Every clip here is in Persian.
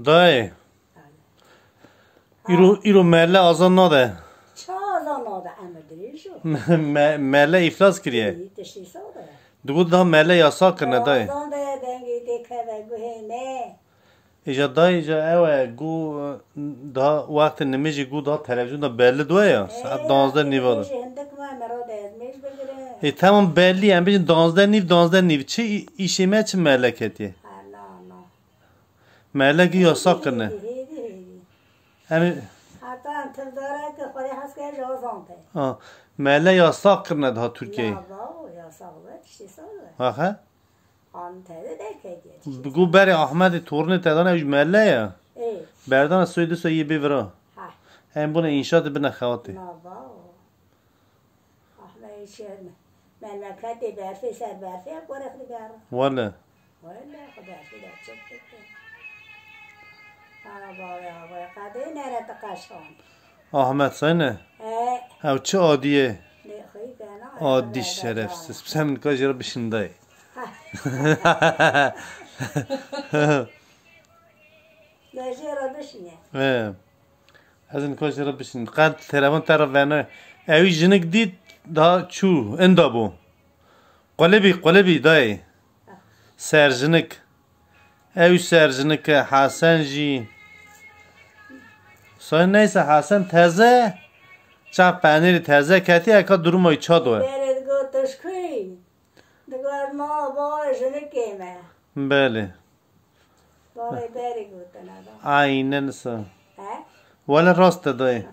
دای ایرو مله آزان ناده چه آزان ناده امدری شو مله افلاس کریه دگو دا مله یاسا کرنه دای آزان ده دنگی دیکه ده گوه نه ایجا دای ایجا اوه گو دا وقت نمیجی گو دا تلویزیون دا بله دوه یا ساعت 12 نیوه دا هندک ما مراد ازمیش بگیره ای تمام بلی هم بیشن 12 نیو چه ایشیمه چه ملکتیه ملکی یاسا کرنه همین حتی انتظار داره که خودی هست که جازان ته مله یاسا کرنه ده ترکیه نه باو یاسا بود چی ساله آخه آن تده ده که بگو بری احمد تورنه تدانه ایش مله یا بردان سویده سویه بیورا هم بونه اینشاد بینه خواته نه باو احمد ایشه مملکتی برفی سر برفی باره خیلی بره والا والا خود برفی در چک بکن باوی قده نره تقشان احمد سینه او چه عادیه عادی شرفسیز بس همین کاش را بشنده گاجی را بشنه از این کاش را بشنده قد تلفن طرف ونه اوی جنگ دید دا چو اندا بو قلبی دای سرجنک اوی سرجنک حسن جی سای نیسه حسن تازه چه پنیر تازه کتی اکا درمای چا دوه برد گوتش کوی دگوار ما باوی جنکیمه بله باوی بری گوتن ادا اینن سا ولی راست دای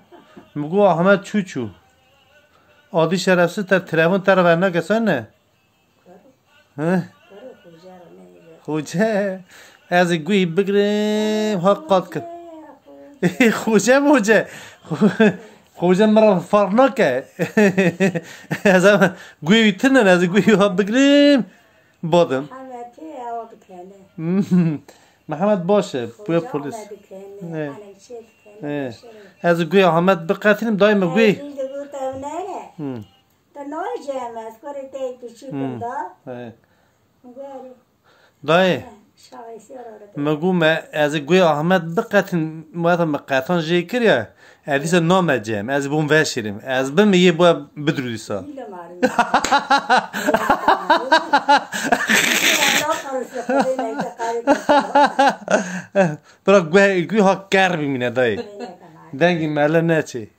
مگو احمد چو عادی شرفسیز تر تلفن تر ورنه کسان نه خوجه از گوی بگریم حقات کن خوجه مرا فرق نکه از هم گوی تنن از گوی ها بگریم بادم محمد باشه بوی پولیس از گوی احمد بقتلیم دایم گوی دای مگو ما از گوی احمد بقتن ما مقطعان جی کریه الیس نام جم از بوم وشیریم از بم یه با بدرودی سا برای گوی ها کار بمینه دای دنگی ماله نه چی